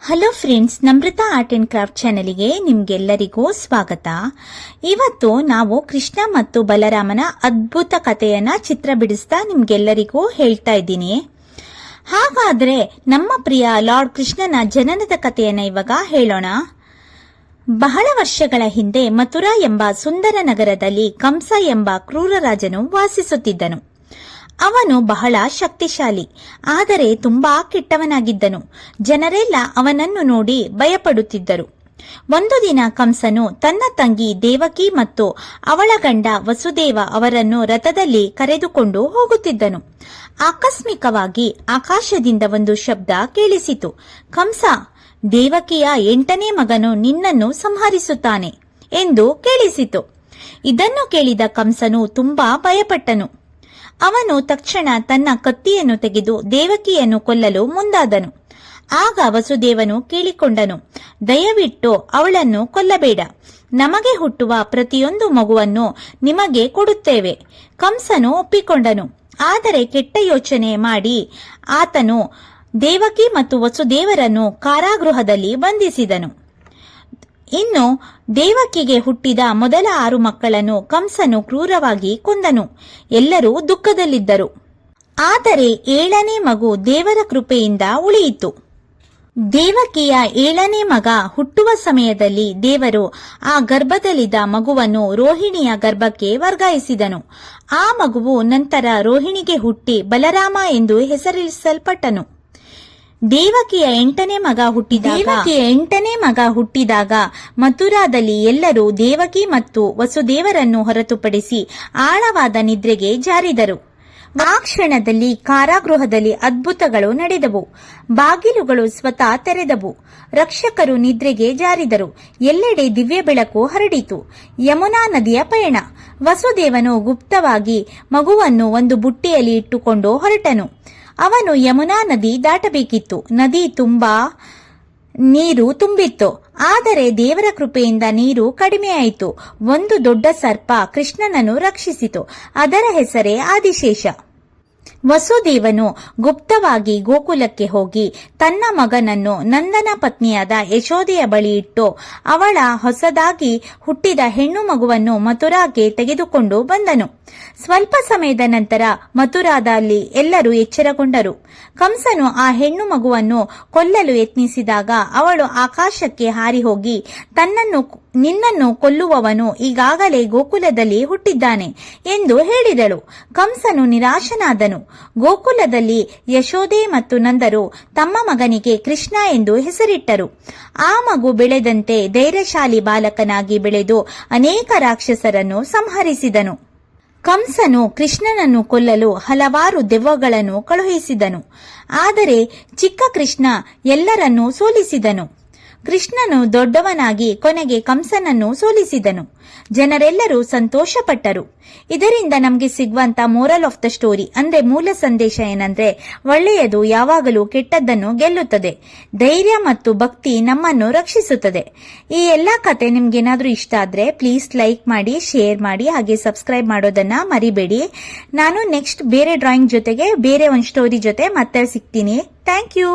Hello friends, Namrata art and craft ಚಾನೆಲ್ಗೆ ನಿಮ್ಗೆಲ್ಲರಿಗೂ ಸ್ವಾಗತ. ಇವತ್ತು ನಾವು ಕೃಷ್ಣ ಮತ್ತು ಬಲರಾಮನ ಅದ್ಭುತ ಕಥೆಯನ್ನ ಚಿತ್ರ ಬಿಡಿಸ್ತಾ ನಿಮ್ಗೆಲ್ಲರಿಗೂ ಹೇಳ್ತಾ ಇದ್ದೀನಿ. ಹಾಗಾದ್ರೆ ನಮ್ಮ ಪ್ರಿಯ ಲಾರ್ಡ್ ಕೃಷ್ಣನ ಜನನದ ಕಥೆಯನ್ನ ಇವಾಗ ಹೇಳೋಣ. ಬಹಳ ವರ್ಷಗಳ ಹಿಂದೆ ಮಥುರಾ ಎಂಬ ಸುಂದರ ನಗರದಲ್ಲಿ ಕಂಸ ಎಂಬ ಕ್ರೂರ ರಾಜನು ವಾಸಿಸುತ್ತಿದ್ದನು. ಅವನು ಬಹಳ ಶಕ್ತಿಶಾಲಿ, ಆದರೆ ತುಂಬಾ ಕೆಟ್ಟವನಾಗಿದ್ದನು. ಜನರೆಲ್ಲ ಅವನನ್ನು ನೋಡಿ ಭಯಪಡುತ್ತಿದ್ದರು. ಒಂದು ದಿನ ಕಂಸನು ತನ್ನ ತಂಗಿ ದೇವಕಿ ಮತ್ತು ಅವಳ ಗಂಡ ವಸುದೇವ ಅವರನ್ನು ರಥದಲ್ಲಿ ಕರೆದುಕೊಂಡು ಹೋಗುತ್ತಿದ್ದನು. ಆಕಸ್ಮಿಕವಾಗಿ ಆಕಾಶದಿಂದ ಒಂದು ಶಬ್ದ ಕೇಳಿಸಿತು. ಕಂಸ, ದೇವಕಿಯ 8ನೇ ಮಗನು ನಿನ್ನನ್ನು ಸಂಹರಿಸುತ್ತಾನೆ ಎಂದು ಕೇಳಿಸಿತು. ಇದನ್ನು ಕೇಳಿದ ಕಂಸನು ತುಂಬಾ ಭಯಪಟ್ಟನು. ಅವನು ತಕ್ಷಣ ತನ್ನ ಕತ್ತಿಯನ್ನು ತೆಗೆದು ದೇವಕಿಯನ್ನು ಕೊಲ್ಲಲು ಮುಂದಾದನು. ಆಗ ವಸುದೇವನು ಕೇಳಿಕೊಂಡನು, ದಯವಿಟ್ಟು ಅವಳನ್ನು ಕೊಲ್ಲಬೇಡ, ನಮಗೆ ಹುಟ್ಟುವ ಪ್ರತಿಯೊಂದು ಮಗುವನ್ನು ನಿಮಗೆ ಕೊಡುತ್ತೇವೆ. ಕಂಸನು ಒಪ್ಪಿಕೊಂಡನು. ಆದರೆ ಕೆಟ್ಟ ಯೋಚನೆ ಮಾಡಿ ಆತನು ದೇವಕಿ ಮತ್ತು ವಸುದೇವರನ್ನು ಕಾರಾಗೃಹದಲ್ಲಿ ಬಂಧಿಸಿದನು. ಇನ್ನು ದೇವಕಿಗೆ ಹುಟ್ಟಿದ ಮೊದಲ 6 ಮಕ್ಕಳನ್ನು ಕಂಸನು ಕ್ರೂರವಾಗಿ ಕೊಂದನು. ಎಲ್ಲರೂ ದುಃಖದಲ್ಲಿದ್ದರು. ಆದರೆ 7ನೇ ಮಗು ದೇವರ ಕೃಪೆಯಿಂದ ಉಳಿಯಿತು. ದೇವಕಿಯ 7ನೇ ಮಗ ಹುಟ್ಟುವ ಸಮಯದಲ್ಲಿ ದೇವರು ಆ ಗರ್ಭದಲ್ಲಿದ್ದ ಮಗುವನ್ನು ರೋಹಿಣಿಯ ಗರ್ಭಕ್ಕೆ ವರ್ಗಾಯಿಸಿದನು. ಆ ಮಗುವು ನಂತರ ರೋಹಿಣಿಗೆ ಹುಟ್ಟಿ ಬಲರಾಮ ಎಂದು ಹೆಸರಿಸಲ್ಪಟ್ಟನು. ದೇವಕಿಯ 8ನೇ ಮಗ ಹುಟ್ಟಿದಾಗ ಮಥುರಾದಲ್ಲಿ ಎಲ್ಲರೂ ದೇವಕಿ ಮತ್ತು ವಸುದೇವರನ್ನು ಹೊರತುಪಡಿಸಿ ಆಳವಾದ ನಿದ್ರೆಗೆ ಜಾರಿದರು. ಆ ಕ್ಷಣದಲ್ಲಿ ಕಾರಾಗೃಹದಲ್ಲಿ ಅದ್ಭುತಗಳು ನಡೆದವು. ಬಾಗಿಲುಗಳು ಸ್ವತಃ ತೆರೆದವು. ರಕ್ಷಕರು ನಿದ್ರೆಗೆ ಜಾರಿದರು. ಎಲ್ಲೆಡೆ ದಿವ್ಯ ಬೆಳಕು ಹರಡಿತು. ಯಮುನಾ ನದಿಯ ಪಯಣ. ವಸುದೇವನು ಗುಪ್ತವಾಗಿ ಮಗುವನ್ನು ಒಂದು ಬುಟ್ಟಿಯಲ್ಲಿ ಇಟ್ಟುಕೊಂಡು ಹೊರಟನು. ಅವನು ಯಮುನಾ ನದಿ ದಾಟಬೇಕಿತ್ತು. ನದಿ ತುಂಬಾ ನೀರು ತುಂಬಿತ್ತು. ಆದರೆ ದೇವರ ಕೃಪೆಯಿಂದ ನೀರು ಕಡಿಮೆಯಾಯಿತು. ಒಂದು ದೊಡ್ಡ ಸರ್ಪ ಕೃಷ್ಣನನ್ನು ರಕ್ಷಿಸಿತು. ಅದರ ಹೆಸರೇ ಆದಿಶೇಷ. ವಸುದೇವನು ಗುಪ್ತವಾಗಿ ಗೋಕುಲಕ್ಕೆ ಹೋಗಿ ತನ್ನ ಮಗನನ್ನು ನಂದನ ಪತ್ನಿಯಾದ ಯಶೋದೆಯ ಬಳಿ ಇಟ್ಟು ಅವಳ ಹೊಸದಾಗಿ ಹುಟ್ಟಿದ ಹೆಣ್ಣು ಮಗುವನ್ನು ಮಥುರಾಗೆ ತೆಗೆದುಕೊಂಡು ಬಂದನು. ಸ್ವಲ್ಪ ಸಮಯದ ನಂತರ ಮಥುರಾದಲ್ಲಿ ಎಲ್ಲರೂ ಎಚ್ಚರಗೊಂಡರು. ಕಂಸನು ಆ ಹೆಣ್ಣು ಮಗುವನ್ನು ಕೊಲ್ಲಲು ಯತ್ನಿಸಿದಾಗ ಅವಳು ಆಕಾಶಕ್ಕೆ ಹಾರಿ ಹೋಗಿ ನಿನ್ನನ್ನು ಕೊಲ್ಲುವವನು ಈಗಾಗಲೇ ಗೋಕುಲದಲ್ಲಿ ಹುಟ್ಟಿದ್ದಾನೆ ಎಂದು ಹೇಳಿದಳು. ಕಂಸನು ನಿರಾಶನಾದನು. ಗೋಕುಲದಲ್ಲಿ ಯಶೋದೆ ಮತ್ತು ನಂದರು ತಮ್ಮ ಮಗನಿಗೆ ಕೃಷ್ಣ ಎಂದು ಹೆಸರಿಟ್ಟರು. ಆ ಮಗು ಬೆಳೆದಂತೆ ಧೈರ್ಯಶಾಲಿ ಬಾಲಕನಾಗಿ ಬೆಳೆದು ಅನೇಕ ರಾಕ್ಷಸರನ್ನು ಸಂಹರಿಸಿದನು. ಕಂಸನು ಕೃಷ್ಣನನ್ನು ಕೊಲ್ಲಲು ಹಲವಾರು ದೆವ್ವಗಳನ್ನು ಕಳುಹಿಸಿದನು. ಆದರೆ ಚಿಕ್ಕ ಕೃಷ್ಣ ಎಲ್ಲರನ್ನೂ ಸೋಲಿಸಿದನು. ಕೃಷ್ಣನು ದೊಡ್ಡವನಾಗಿ ಕೊನೆಗೆ ಕಂಸನನ್ನು ಸೋಲಿಸಿದನು. ಜನರೆಲ್ಲರೂ ಸಂತೋಷಪಟ್ಟರು. ಇದರಿಂದ ನಮಗೆ ಸಿಗುವಂತ ಮೋರಲ್ ಆಫ್ ದ ಸ್ಟೋರಿ ಅಂದ್ರೆ ಮೂಲ ಸಂದೇಶ ಏನಂದ್ರೆ, ಒಳ್ಳೆಯದು ಯಾವಾಗಲೂ ಕೆಟ್ಟದ್ದನ್ನು ಗೆಲ್ಲುತ್ತದೆ. ಧೈರ್ಯ ಮತ್ತು ಭಕ್ತಿ ನಮ್ಮನ್ನು ರಕ್ಷಿಸುತ್ತದೆ. ಈ ಎಲ್ಲಾ ಕತೆ ನಿಮ್ಗೇನಾದ್ರೂ ಇಷ್ಟ ಆದ್ರೆ ಪ್ಲೀಸ್ ಲೈಕ್ ಮಾಡಿ, ಶೇರ್ ಮಾಡಿ, ಹಾಗೆ ಸಬ್ಸ್ಕ್ರೈಬ್ ಮಾಡೋದನ್ನ ಮರಿಬೇಡಿ. ನಾನು ನೆಕ್ಸ್ಟ್ ಬೇರೆ ಡ್ರಾಯಿಂಗ್ ಜೊತೆಗೆ ಬೇರೆ ಒಂದು ಸ್ಟೋರಿ ಜೊತೆ ಮತ್ತೆ ಸಿಗ್ತೀನಿ. Thank you.